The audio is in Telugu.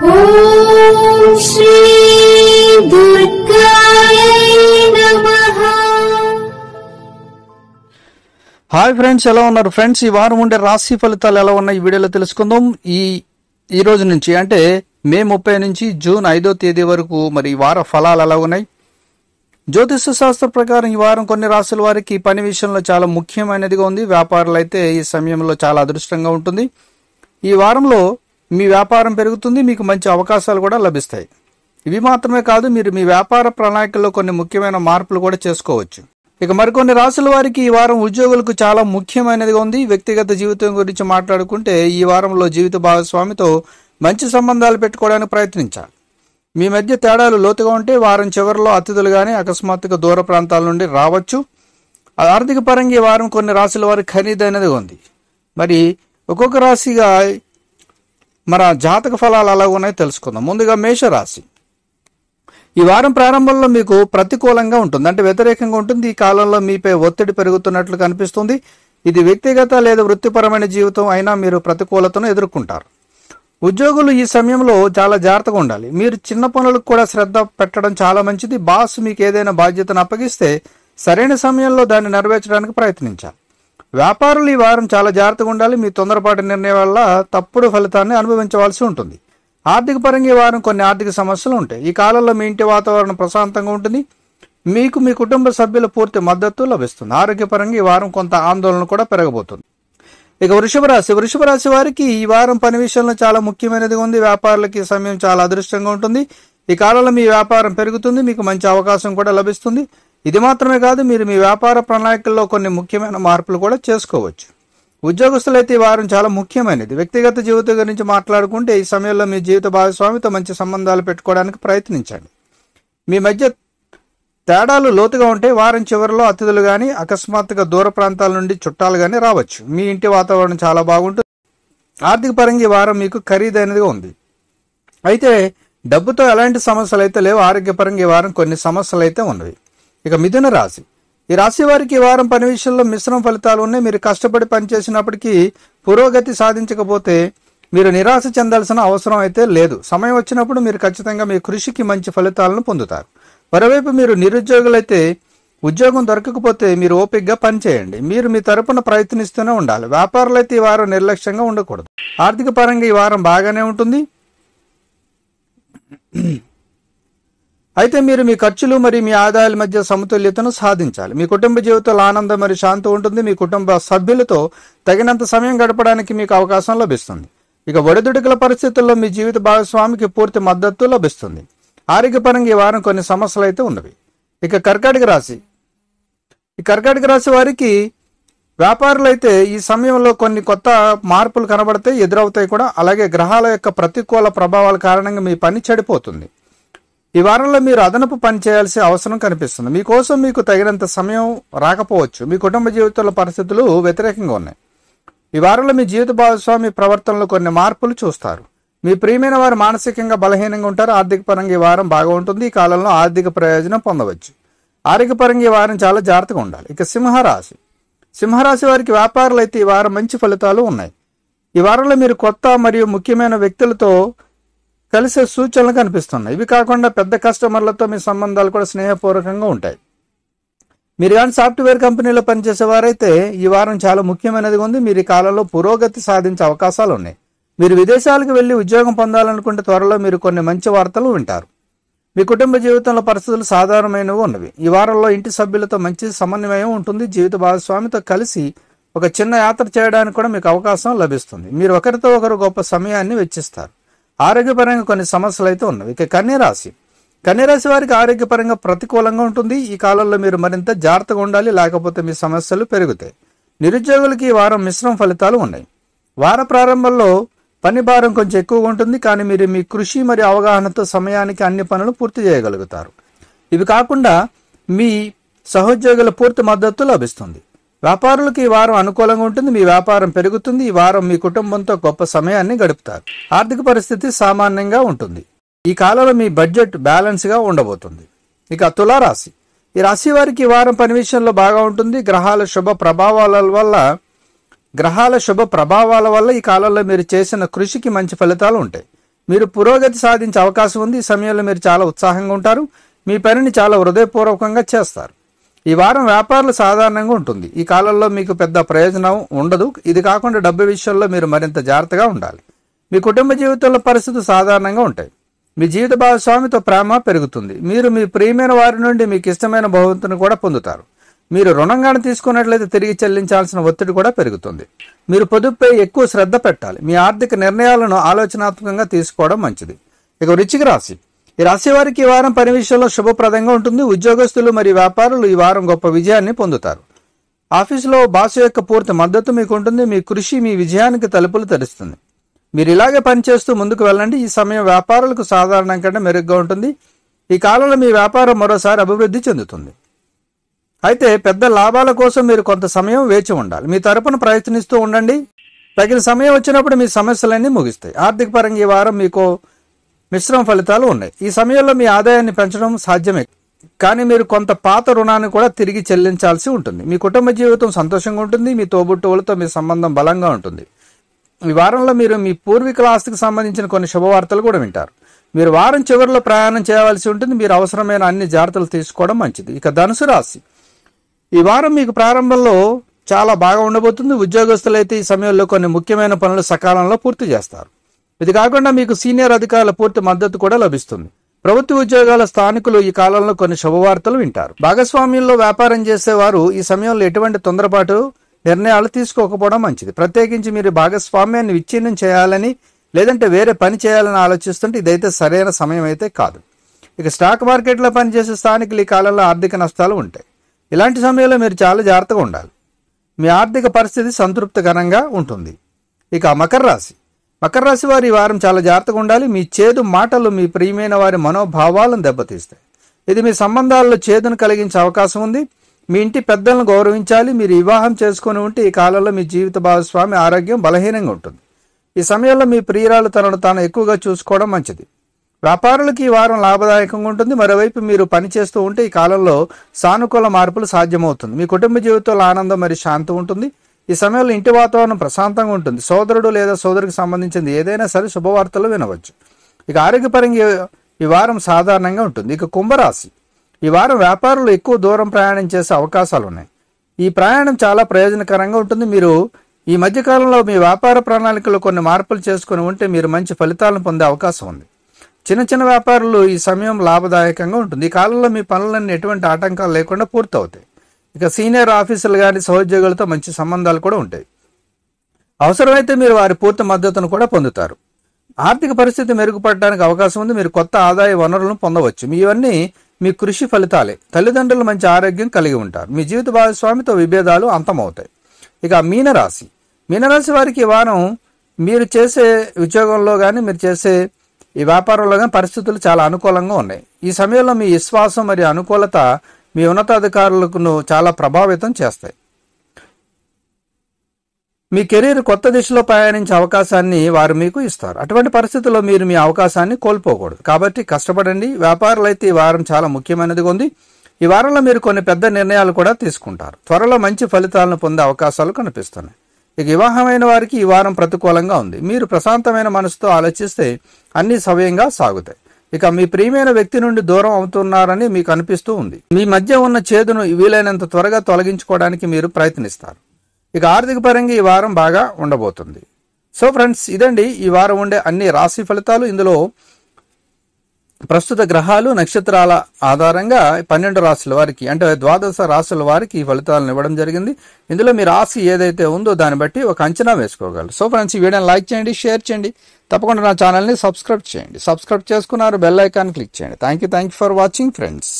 ఓం శ్రీ దుర్గాయ నమః. హాయ్ ఫ్రెండ్స్, ఎలా ఉన్నారు ఫ్రెండ్స్? ఈ వారం ఉండే రాశి ఫలితాలు ఎలా ఉన్నాయి ఈ వీడియోలో తెలుసుకుందాం. ఈ రోజు నుంచి అంటే మే 30 నుంచి జూన్ 5వ తేదీ వరకు మరి ఈ వార ఫలాలు ఎలా ఉన్నాయి? జ్యోతిష శాస్త్ర ప్రకారం ఈ వారం కొన్ని రాశుల వారికి పని విషయంలో చాలా ముఖ్యమైనదిగా ఉంది. వ్యాపారులు అయితే ఈ సమయంలో చాలా అదృష్టంగా ఉంటుంది. ఈ వారంలో మీ వ్యాపారం పెరుగుతుంది, మీకు మంచి అవకాశాలు కూడా లభిస్తాయి. ఇవి మాత్రమే కాదు, మీరు మీ వ్యాపార ప్రణాళికల్లో కొన్ని ముఖ్యమైన మార్పులు కూడా చేసుకోవచ్చు. ఇక మరికొన్ని రాశుల వారికి ఈ వారం ఉద్యోగులకు చాలా ముఖ్యమైనదిగా ఉంది. వ్యక్తిగత జీవితం గురించి మాట్లాడుకుంటే ఈ వారంలో జీవిత భాగస్వామితో మంచి సంబంధాలు పెట్టుకోవడానికి ప్రయత్నించాలి. మీ మధ్య తేడాలు లోతుగా ఉంటే వారం చివరిలో అతిథులు కానీ అకస్మాత్తుగా దూర ప్రాంతాల నుండి రావచ్చు. ఆర్థిక పరంగా ఈ వారం కొన్ని రాశుల వారికి ఖరీదైనది ఉంది. మరి ఒక్కొక్క రాశిగా మన జాతక ఫలాలు ఎలా ఉన్నాయో తెలుసుకుందాం. ముందుగా మేషరాశి. ఈ వారం ప్రారంభంలో మీకు ప్రతికూలంగా ఉంటుంది, అంటే వ్యతిరేకంగా ఉంటుంది. ఈ కాలంలో మీపై ఒత్తిడి పెరుగుతున్నట్లు కనిపిస్తుంది. ఇది వ్యక్తిగత లేదా వృత్తిపరమైన జీవితం అయినా మీరు ప్రతికూలతను ఎదుర్కొంటారు. ఉద్యోగులు ఈ సమయంలో చాలా జాగ్రత్తగా ఉండాలి. మీరు చిన్న పనులకు కూడా శ్రద్ధ పెట్టడం చాలా మంచిది. బాస్ మీకు ఏదైనా బాధ్యతను అప్పగిస్తే సరైన సమయంలో దాన్ని నెరవేర్చడానికి ప్రయత్నించాలి. వ్యాపారులు ఈ వారం చాలా జాగ్రత్తగా ఉండాలి. మీ తొందరపాటు నిర్ణయం వల్ల తప్పుడు ఫలితాన్ని అనుభవించవలసి ఉంటుంది. ఆర్థిక పరంగా ఈ వారం కొన్ని ఆర్థిక సమస్యలు ఉంటాయి. ఈ కాలంలో మీ ఇంటి వాతావరణం ప్రశాంతంగా ఉంటుంది. మీకు మీ కుటుంబ సభ్యుల పూర్తి మద్దతు లభిస్తుంది. ఆరోగ్యపరంగా ఈ వారం కొంత ఆందోళన కూడా పెరగబోతుంది. ఇక వృషభ రాశి వారికి ఈ వారం పని విషయంలో చాలా ముఖ్యమైనది ఉంది. వ్యాపారులకి ఈ సమయం చాలా అదృష్టంగా ఉంటుంది. ఈ కాలంలో మీ వ్యాపారం పెరుగుతుంది, మీకు మంచి అవకాశం కూడా లభిస్తుంది. ఇది మాత్రమే కాదు, మీరు మీ వ్యాపార ప్రణాళికల్లో కొన్ని ముఖ్యమైన మార్పులు కూడా చేసుకోవచ్చు. ఉద్యోగస్తులైతే ఈ వారం చాలా ముఖ్యమైనది. వ్యక్తిగత జీవితం గురించి మాట్లాడుకుంటే ఈ సమయంలో మీ జీవిత భాగస్వామితో మంచి సంబంధాలు పెట్టుకోవడానికి ప్రయత్నించండి. మీ మధ్య తేడాలు లోతుగా ఉంటే వారం చివరిలో అతిథులు కానీ అకస్మాత్తుగా దూర ప్రాంతాల నుండి చుట్టాలు కానీ రావచ్చు. మీ ఇంటి వాతావరణం చాలా బాగుంటుంది. ఆర్థిక పరంగా ఈ వారం మీకు ఖరీదైనదిగా ఉంది. అయితే డబ్బుతో ఎలాంటి సమస్యలు అయితే లేవు. ఆరోగ్యపరంగా ఈ వారం కొన్ని సమస్యలు అయితే ఉన్నవి. ఇక మిథున రాశి. ఈ రాశి వారికి ఈ వారం పని విషయంలో మిశ్రమ ఫలితాలు ఉన్నాయి. మీరు కష్టపడి పనిచేసినప్పటికీ పురోగతి సాధించకపోతే మీరు నిరాశ చెందాల్సిన అవసరం అయితే లేదు. సమయం వచ్చినప్పుడు మీరు ఖచ్చితంగా మీ కృషికి మంచి ఫలితాలను పొందుతారు. మరోవైపు మీరు నిరుద్యోగులైతే ఉద్యోగం దొరకకపోతే మీరు ఓపికగా పనిచేయండి. మీరు మీ తరపున ప్రయత్నిస్తూనే ఉండాలి. వ్యాపారులైతే ఈ వారం నిర్లక్ష్యంగా ఉండకూడదు. ఆర్థిక పరంగా ఈ వారం బాగానే ఉంటుంది. అయితే మీరు మీ ఖర్చులు మరియు మీ ఆదాయాల మధ్య సమతుల్యతను సాధించాలి. మీ కుటుంబ జీవితంలో ఆనందం మరియు శాంతి ఉంటుంది. మీ కుటుంబ సభ్యులతో తగినంత సమయం గడపడానికి మీకు అవకాశం లభిస్తుంది. ఇక ఒడిదుడుకుల పరిస్థితుల్లో మీ జీవిత భాగస్వామికి పూర్తి మద్దతు లభిస్తుంది. ఆరోగ్యపరంగా ఈ వారం కొన్ని సమస్యలు అయితే ఉన్నవి. ఇక కర్కాటక రాశి. ఈ కర్కాటక రాశి వారికి వ్యాపారులు అయితే ఈ సమయంలో కొన్ని కొత్త మార్పులు కనబడతాయి, ఎదురవుతాయి కూడా. అలాగే గ్రహాల యొక్క ప్రతికూల ప్రభావాల కారణంగా మీ పని చెడిపోతుంది. ఈ వారంలో మీరు అదనపు పని చేయాల్సిన అవసరం కనిపిస్తుంది. మీకోసం మీకు తగినంత సమయం రాకపోవచ్చు. మీ కుటుంబ జీవితంలో పరిస్థితులు వ్యతిరేకంగా ఉన్నాయి. ఈ వారంలో మీ జీవిత భాగస్వామి ప్రవర్తనలో కొన్ని మార్పులు చూస్తారు. మీ ప్రియమైన వారు మానసికంగా బలహీనంగా ఉంటారు. ఆర్థిక పరంగా ఈ వారం బాగా ఉంటుంది. ఈ కాలంలో ఆర్థిక ప్రయోజనం పొందవచ్చు. ఆరోగ్యపరంగా ఈ వారం చాలా జాగ్రత్తగా ఉండాలి. ఇక సింహరాశి వారికి వ్యాపారులు అయితే ఈ వారం మంచి ఫలితాలు ఉన్నాయి. ఈ వారంలో మీరు కొత్త మరియు ముఖ్యమైన వ్యక్తులతో కలిసే సూచనలు కనిపిస్తున్నాయి. ఇవి కాకుండా పెద్ద కస్టమర్లతో మీ సంబంధాలు కూడా స్నేహపూర్వకంగా ఉంటాయి. మీరు కానీ సాఫ్ట్వేర్ కంపెనీలో పనిచేసేవారైతే ఈ వారం చాలా ముఖ్యమైనది ఉంది. మీరు ఈ కాలంలో పురోగతి సాధించే అవకాశాలు ఉన్నాయి. మీరు విదేశాలకు వెళ్లి ఉద్యోగం పొందాలనుకుంటే త్వరలో మీరు కొన్ని మంచి వార్తలు వింటారు. మీ కుటుంబ జీవితంలో పరిస్థితులు సాధారణమైనవి ఉన్నవి. ఈ వారంలో ఇంటి సభ్యులతో మంచి సమన్వయం ఉంటుంది. జీవిత భాగస్వామితో కలిసి ఒక చిన్న యాత్ర చేయడానికి కూడా మీకు అవకాశం లభిస్తుంది. మీరు ఒకరితో ఒకరు గొప్ప సమయాన్ని వెచ్చిస్తారు. ఆరోగ్యపరంగా కొన్ని సమస్యలు అయితే ఉన్నవి. ఇక కన్యరాశి వారికి ఆరోగ్యపరంగా ప్రతికూలంగా ఉంటుంది. ఈ కాలంలో మీరు మరింత జాగ్రత్తగా ఉండాలి, లేకపోతే మీ సమస్యలు పెరుగుతాయి. నిరుద్యోగులకి ఈ వారం మిశ్రమ ఫలితాలు ఉన్నాయి. వార ప్రారంభంలో పని భారం కొంచెం ఎక్కువగా ఉంటుంది, కానీ మీరు మీ కృషి మరియు అవగాహనతో సమయానికి అన్ని పనులు పూర్తి చేయగలుగుతారు. ఇవి కాకుండా మీ సహోద్యోగుల పూర్తి మద్దతు లభిస్తుంది. వ్యాపారులకు ఈ వారం అనుకూలంగా ఉంటుంది. మీ వ్యాపారం పెరుగుతుంది. ఈ వారం మీ కుటుంబంతో గొప్ప సమయాన్ని గడుపుతారు. ఆర్థిక పరిస్థితి సామాన్యంగా ఉంటుంది. ఈ కాలంలో మీ బడ్జెట్ బ్యాలెన్స్ గా ఉండబోతుంది. ఇక తులారాశి. ఈ రాశి వారికి ఈ వారం పని విషయంలో బాగా ఉంటుంది. గ్రహాల శుభ ప్రభావాల వల్ల ఈ కాలంలో మీరు చేసిన కృషికి మంచి ఫలితాలు ఉంటాయి. మీరు పురోగతి సాధించే అవకాశం ఉంది. ఈ సమయంలో మీరు చాలా ఉత్సాహంగా ఉంటారు. మీ పనిని చాలా హృదయపూర్వకంగా చేస్తారు. ఈ వారం వ్యాపారాలు సాధారణంగా ఉంటుంది. ఈ కాలంలో మీకు పెద్ద ప్రయోజనం ఉండదు. ఇది కాకుండా డబ్బు విషయంలో మీరు మరింత జాగ్రత్తగా ఉండాలి. మీ కుటుంబ జీవితంలో పరిస్థితులు సాధారణంగా ఉంటాయి. మీ జీవిత భాగస్వామితో ప్రేమ పెరుగుతుంది. మీరు మీ ప్రియమైన వారి నుండి మీకు ఇష్టమైన బహుమతిని కూడా పొందుతారు. మీరు రుణంగాను తీసుకున్నట్లయితే తిరిగి చెల్లించాల్సిన ఒత్తిడి కూడా పెరుగుతుంది. మీరు పొదుపుపై ఎక్కువ శ్రద్ధ పెట్టాలి. మీ ఆర్థిక నిర్ణయాలను ఆలోచనాత్మకంగా తీసుకోవడం మంచిది. ఇక వృశ్చిక రాశి. ఈ రాశి వారికి ఈ వారం పని విషయంలో శుభప్రదంగా ఉంటుంది. ఉద్యోగస్తులు మరియు వ్యాపారులు ఈ వారం గొప్ప విజయాన్ని పొందుతారు. ఆఫీసులో బాసు యొక్క పూర్తి మద్దతు మీకు ఉంటుంది. మీ కృషి మీ విజయానికి తలుపులు తెరుస్తుంది. మీరు ఇలాగే పనిచేస్తూ ముందుకు వెళ్ళండి. ఈ సమయం వ్యాపారులకు సాధారణం కంటే మెరుగ్గా ఉంటుంది. ఈ కాలంలో మీ వ్యాపారం మరోసారి అభివృద్ధి చెందుతుంది. అయితే పెద్ద లాభాల కోసం మీరు కొంత సమయం వేచి ఉండాలి. మీ తరపున ప్రయత్నిస్తూ ఉండండి. తగిన సమయం వచ్చినప్పుడు మీ సమస్యలన్నీ ముగిస్తాయి. ఆర్థిక పరంగా ఈ వారం మీకు మిశ్రమ ఫలితాలు ఉన్నాయి. ఈ సమయంలో మీ ఆదాయాన్ని పెంచడం సాధ్యమే, కానీ మీరు కొంత పాత రుణాన్ని కూడా తిరిగి చెల్లించాల్సి ఉంటుంది. మీ కుటుంబ జీవితం సంతోషంగా ఉంటుంది. మీ తోబుట్టువులతో మీ సంబంధం బలంగా ఉంటుంది. ఈ వారంలో మీరు మీ పూర్వీకుల ఆస్తికి సంబంధించిన కొన్ని శుభవార్తలు కూడా వింటారు. మీరు వారం చివరిలో ప్రయాణం చేయవలసి ఉంటుంది. మీరు అవసరమైన అన్ని జాగ్రత్తలు తీసుకోవడం మంచిది. ఇక ధనుసు రాశి. ఈ వారం మీకు ప్రారంభంలో చాలా బాగా ఉండబోతుంది. ఉద్యోగస్తులైతే ఈ సమయంలో కొన్ని ముఖ్యమైన పనులు సకాలంలో పూర్తి చేస్తారు. ఇది కాకుండా మీకు సీనియర్ అధికారుల పూర్తి మద్దతు కూడా లభిస్తుంది. ప్రభుత్వ ఉద్యోగాల స్థానికులు ఈ కాలంలో కొన్ని శుభవార్తలు వింటారు. భాగస్వామ్యంలో వ్యాపారం చేసేవారు ఈ సమయంలో ఎటువంటి తొందరపాటు నిర్ణయాలు తీసుకోకపోవడం మంచిది. ప్రత్యేకించి మీరు భాగస్వామ్యాన్ని విచ్ఛిన్నం చేయాలని లేదంటే వేరే పని చేయాలని ఆలోచిస్తుంటే ఇదైతే సరైన సమయం అయితే కాదు. ఇక స్టాక్ మార్కెట్లో పనిచేసే స్థానికులు ఈ కాలంలో ఆర్థిక నష్టాలు ఉంటాయి. ఇలాంటి సమయంలో మీరు చాలా జాగ్రత్తగా ఉండాలి. మీ ఆర్థిక పరిస్థితి సంతృప్తికరంగా ఉంటుంది. ఇక మకర రాశి. మకర రాశి వారు ఈ వారం చాలా జాగ్రత్తగా ఉండాలి. మీ చేదు మాటలు మీ ప్రియమైన వారి మనోభావాలను దెబ్బతీస్తాయి. ఇది మీ సంబంధాల్లో చేదును కలిగించే అవకాశం ఉంది. మీ ఇంటి పెద్దలను గౌరవించాలి. మీరు వివాహం చేసుకుని ఉంటే ఈ కాలంలో మీ జీవిత భాగస్వామి ఆరోగ్యం బలహీనంగా ఉంటుంది. ఈ సమయంలో మీ ప్రియురాలు తనను తాను ఎక్కువగా చూసుకోవడం మంచిది. వ్యాపారులకు ఈ వారం లాభదాయకంగా ఉంటుంది. మరోవైపు మీరు పనిచేస్తూ ఉంటే ఈ కాలంలో సానుకూల మార్పులు సాధ్యమవుతుంది. మీ కుటుంబ జీవితంలో ఆనందం మరియు శాంతి ఉంటుంది. ఈ సమయంలో ఇంటి వాతావరణం ప్రశాంతంగా ఉంటుంది. సోదరుడు లేదా సోదరికి సంబంధించింది ఏదైనా సరే శుభవార్తలు వినవచ్చు. ఇక ఆరోగ్యపరంగా ఈ వారం సాధారణంగా ఉంటుంది. ఇక కుంభరాశి. ఈ వారం వ్యాపారులు ఎక్కువ దూరం ప్రయాణం చేసే అవకాశాలు ఉన్నాయి. ఈ ప్రయాణం చాలా ప్రయోజనకరంగా ఉంటుంది. మీరు ఈ మధ్యకాలంలో మీ వ్యాపార ప్రణాళికలో కొన్ని మార్పులు చేసుకుని ఉంటే మీరు మంచి ఫలితాలను పొందే అవకాశం ఉంది. చిన్న చిన్న వ్యాపారులు ఈ సమయం లాభదాయకంగా ఉంటుంది. ఈ కాలంలో మీ పనులన్నీ ఎటువంటి ఆటంకాలు లేకుండా పూర్తవుతాయి. ఇక సీనియర్ ఆఫీసర్లు కానీ సహోద్యోగులతో మంచి సంబంధాలు కూడా ఉంటాయి. అవసరమైతే మీరు వారి పూర్తి మద్దతును కూడా పొందుతారు. ఆర్థిక పరిస్థితి మెరుగుపడడానికి అవకాశం ఉంది. మీరు కొత్త ఆదాయ వనరులను పొందవచ్చు. ఇవన్నీ మీ కృషి ఫలితాలే. తల్లిదండ్రులు మంచి ఆరోగ్యం కలిగి ఉంటారు. మీ జీవిత భాగస్వామితో విభేదాలు అంతమవుతాయి. ఇక మీనరాశి. మీనరాశి వారికి ఈ వారం మీరు చేసే ఉద్యోగంలో కానీ మీరు చేసే ఈ వ్యాపారంలో కానీ పరిస్థితులు చాలా అనుకూలంగా ఉన్నాయి. ఈ సమయంలో మీ విశ్వాసం మరియు అనుకూలత మీ ఉన్నతాధికారులను చాలా ప్రభావితం చేస్తాయి. మీ కెరీర్ కొత్త దిశలో ప్రయాణించే అవకాశాన్ని వారు మీకు ఇస్తారు. అటువంటి పరిస్థితుల్లో మీరు మీ అవకాశాన్ని కోల్పోకూడదు. కాబట్టి కష్టపడండి. వ్యాపారులు అయితే ఈ వారం చాలా ముఖ్యమైనదిగా ఉంది. ఈ వారంలో మీరు కొన్ని పెద్ద నిర్ణయాలు కూడా తీసుకుంటారు. త్వరలో మంచి ఫలితాలను పొందే అవకాశాలు కనిపిస్తున్నాయి. ఇక వివాహమైన వారికి ఈ వారం ప్రతికూలంగా ఉంది. మీరు ప్రశాంతమైన మనసుతో ఆలోచిస్తే అన్ని సవ్యంగా సాగుతాయి. ఇక మీ ప్రియమైన వ్యక్తి నుండి దూరం అవుతున్నారని మీకు అనిపిస్తూ ఉంది. మీ మధ్య ఉన్న చేదును వీలైనంత త్వరగా తొలగించుకోవడానికి మీరు ప్రయత్నిస్తారు. ఇక ఆర్థిక పరంగా ఈ వారం బాగా ఉండబోతుంది. సో ఫ్రెండ్స్, ఇదండి ఈ వారం ఉండే అన్ని రాశి ఫలితాలు. ఇందులో ప్రస్తుత గ్రహాలు నక్షత్రాల ఆధారంగా 12 రాశుల వారికి అంటే 12 రాశుల వారికి ఈ ఫలితాలను ఇవ్వడం జరిగింది. ఇందులో మీ రాశి ఏదైతే ఉందో దాన్ని బట్టి ఒక అంచనా వేసుకోగలరు. సో ఫ్రెండ్స్, ఈ వీడియోని లైక్ చేయండి, షేర్ చేయండి, తప్పకుండా నా ఛానల్ని సబ్స్క్రైబ్ చేయండి. సబ్స్క్రైబ్ చేసుకున్నారు, బెల్ ఐకాన్ క్లిక్ చేయండి. Thank you for watching friends.